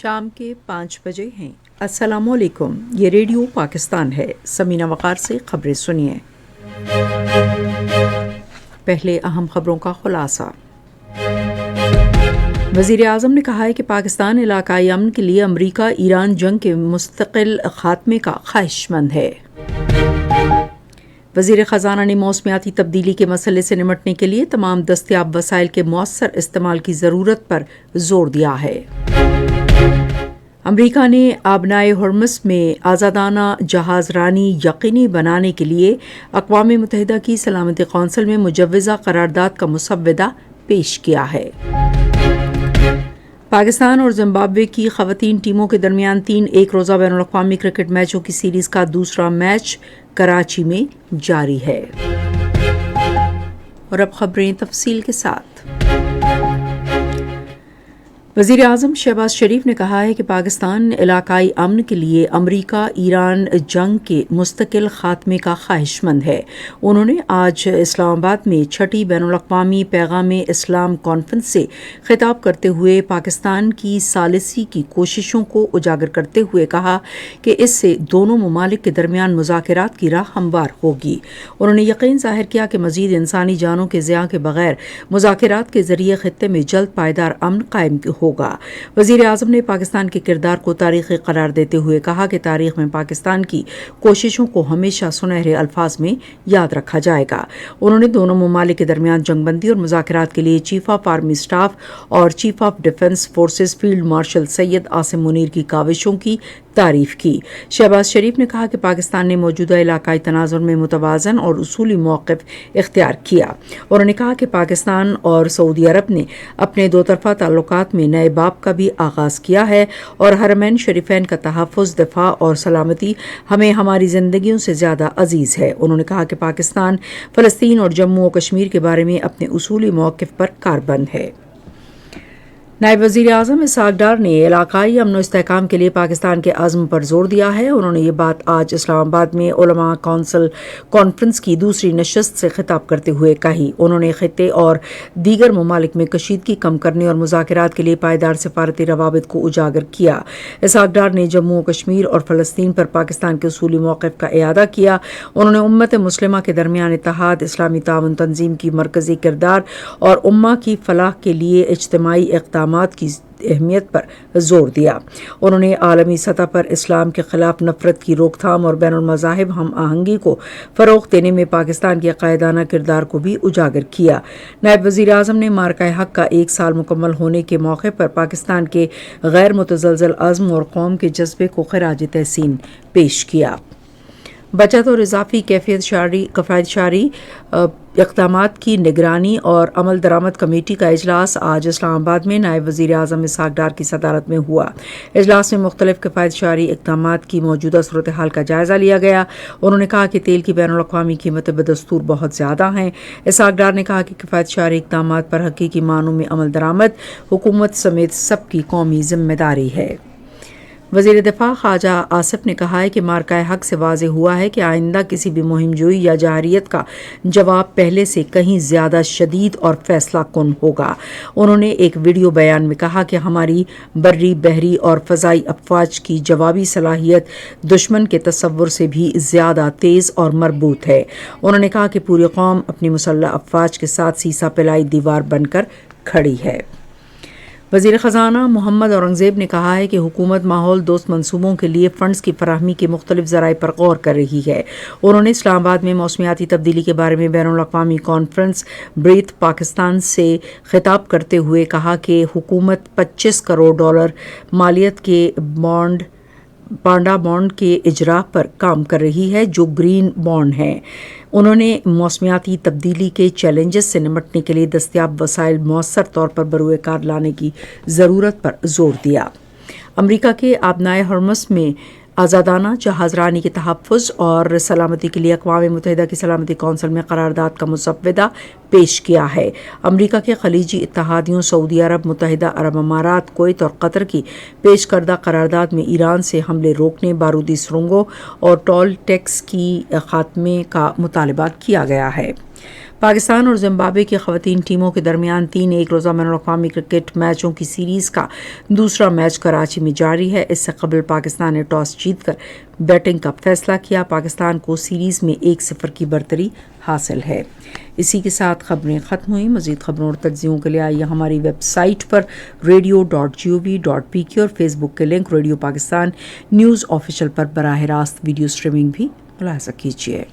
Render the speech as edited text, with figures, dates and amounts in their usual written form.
شام کے 5 بجے ہیں۔ السلام علیکم، یہ ریڈیو پاکستان ہے۔ سمینہ وقار سے خبریں سنیے۔ پہلے اہم خبروں کا خلاصہ۔ وزیر اعظم نے کہا ہے کہ پاکستان علاقائی امن کے لیے امریکہ ایران جنگ کے مستقل خاتمے کا خواہش مند ہے۔ وزیر خزانہ نے موسمیاتی تبدیلی کے مسئلے سے نمٹنے کے لیے تمام دستیاب وسائل کے مؤثر استعمال کی ضرورت پر زور دیا ہے۔ امریکہ نے آبنائے ہرمز میں آزادانہ جہاز رانی یقینی بنانے کے لیے اقوام متحدہ کی سلامتی کونسل میں مجوزہ قرارداد کا مسودہ پیش کیا ہے۔ پاکستان اور زمبابوے کی خواتین ٹیموں کے درمیان 3 ایک روزہ بین الاقوامی کرکٹ میچوں کی سیریز کا دوسرا میچ کراچی میں جاری ہے۔ اور اب خبریں تفصیل کے ساتھ۔ وزیر اعظم شہباز شریف نے کہا ہے کہ پاکستان علاقائی امن کے لیے امریکہ ایران جنگ کے مستقل خاتمے کا خواہش مند ہے۔ انہوں نے آج اسلام آباد میں 6ٹی بین الاقوامی پیغام اسلام کانفرنس سے خطاب کرتے ہوئے پاکستان کی ثالثی کی کوششوں کو اجاگر کرتے ہوئے کہا کہ اس سے دونوں ممالک کے درمیان مذاکرات کی راہ ہموار ہوگی۔ انہوں نے یقین ظاہر کیا کہ مزید انسانی جانوں کے ضیاع کے بغیر مذاکرات کے ذریعے خطے میں جلد پائیدار امن قائم ہوگا۔ وزیر اعظم نے پاکستان کے کردار کو تاریخی قرار دیتے ہوئے کہا کہ تاریخ میں پاکستان کی کوششوں کو ہمیشہ سنہرے الفاظ میں یاد رکھا جائے گا۔ انہوں نے دونوں ممالک کے درمیان جنگ بندی اور مذاکرات کے لیے چیف آف آرمی اسٹاف اور chief of defence forces field marshal Syed Asim Munir کی کاوشوں کی تعریف کی۔ شہباز شریف نے کہا کہ پاکستان نے موجودہ علاقائی تناظر میں متوازن اور اصولی موقف اختیار کیا۔ انہوں نے کہا کہ پاکستان اور سعودی عرب نے اپنے دو طرفہ تعلقات میں نئے باب کا بھی آغاز کیا ہے اور حرمین شریفین کا تحفظ، دفاع اور سلامتی ہمیں ہماری زندگیوں سے زیادہ عزیز ہے۔ انہوں نے کہا کہ پاکستان فلسطین اور جموں و کشمیر کے بارے میں اپنے اصولی موقف پر کاربند ہے۔ نائب وزیر اعظم اسحاق ڈار نے علاقائی امن و استحکام کے لیے پاکستان کے عزم پر زور دیا ہے۔ انہوں نے یہ بات آج اسلام آباد میں علماء کونسل کانفرنس کی دوسری نشست سے خطاب کرتے ہوئے کہی۔ انہوں نے خطے اور دیگر ممالک میں کشیدگی کم کرنے اور مذاکرات کے لیے پائیدار سفارتی روابط کو اجاگر کیا۔ اسحاق ڈار نے جموں و کشمیر اور فلسطین پر پاکستان کے اصولی موقف کا اعادہ کیا۔ انہوں نے امت مسلمہ کے درمیان اتحاد، اسلامی تعاون تنظیم کی مرکزی کردار اور امہ کی فلاح کے لیے اجتماعی اقدامات کی اہمیت پر زور دیا۔ انہوں نے عالمی سطح پر اسلام کے خلاف نفرت کی روک تھام اور بین المذاہب ہم آہنگی کو فروغ دینے میں پاکستان کے قائدانہ کردار کو بھی اجاگر کیا۔ نائب وزیر اعظم نے مارکہ حق کا 1 سال مکمل ہونے کے موقع پر پاکستان کے غیر متزلزل عزم اور قوم کے جذبے کو خراج تحسین پیش کیا۔ بچت اور اضافی کفایت شعاری اقدامات کی نگرانی اور عمل درآمد کمیٹی کا اجلاس آج اسلام آباد میں نائب وزیر اعظم اسحاق ڈار کی صدارت میں ہوا۔ اجلاس میں مختلف کفایت شعاری اقدامات کی موجودہ صورتحال کا جائزہ لیا گیا۔ انہوں نے کہا کہ تیل کی بین الاقوامی قیمتیں بدستور بہت زیادہ ہیں۔ اسحاق ڈار نے کہا کہ کفایت شعاری اقدامات پر حقیقی معنوں میں عمل درآمد حکومت سمیت سب کی قومی ذمہ داری ہے۔ وزیر دفاع خواجہ آصف نے کہا ہے کہ مارکہ حق سے واضح ہوا ہے کہ آئندہ کسی بھی مہم جوئی یا جارحیت کا جواب پہلے سے کہیں زیادہ شدید اور فیصلہ کن ہوگا۔ انہوں نے ایک ویڈیو بیان میں کہا کہ ہماری بری، بحری اور فضائی افواج کی جوابی صلاحیت دشمن کے تصور سے بھی زیادہ تیز اور مربوط ہے۔ انہوں نے کہا کہ پوری قوم اپنی مسلح افواج کے ساتھ سیسا پلائی دیوار بن کر کھڑی ہے۔ وزیر خزانہ محمد اورنگزیب نے کہا ہے کہ حکومت ماحول دوست منصوبوں کے لیے فنڈز کی فراہمی کے مختلف ذرائع پر غور کر رہی ہے۔ انہوں نے اسلام آباد میں موسمیاتی تبدیلی کے بارے میں بین الاقوامی کانفرنس بریتھ پاکستان سے خطاب کرتے ہوئے کہا کہ حکومت $25 کروڑ مالیت کے پانڈا بانڈ کے اجراء پر کام کر رہی ہے جو گرین بانڈ ہیں۔ انہوں نے موسمیاتی تبدیلی کے چیلنجز سے نمٹنے کے لیے دستیاب وسائل مؤثر طور پر بروئے کار لانے کی ضرورت پر زور دیا۔ امریکہ کے آبنائے ہرمز میں آزادانہ جہاز رانی کے تحفظ اور سلامتی کے لیے اقوام متحدہ کی سلامتی کونسل میں قرارداد کا مسودہ پیش کیا ہے۔ امریکہ کے خلیجی اتحادیوں سعودی عرب، متحدہ عرب امارات، کویت اور قطر کی پیش کردہ قرارداد میں ایران سے حملے روکنے، بارودی سرنگوں اور ٹول ٹیکس کی خاتمے کا مطالبہ کیا گیا ہے۔ پاکستان اور زمبابوے کی خواتین ٹیموں کے درمیان 3 ایک روزہ بین الاقوامی کرکٹ میچوں کی سیریز کا دوسرا میچ کراچی میں جاری ہے۔ اس سے قبل پاکستان نے ٹاس جیت کر بیٹنگ کا فیصلہ کیا۔ پاکستان کو سیریز میں 1-0 کی برتری حاصل ہے۔ اسی کے ساتھ خبریں ختم ہوئیں۔ مزید خبروں اور تجزیوں کے لیے آئیے ہماری ویب سائٹ پر radio.gov.pk اور فیس بک کے link radio Pakistan news official پر براہ راست ویڈیو سٹریمنگ بھی ملاحظہ کیجیے۔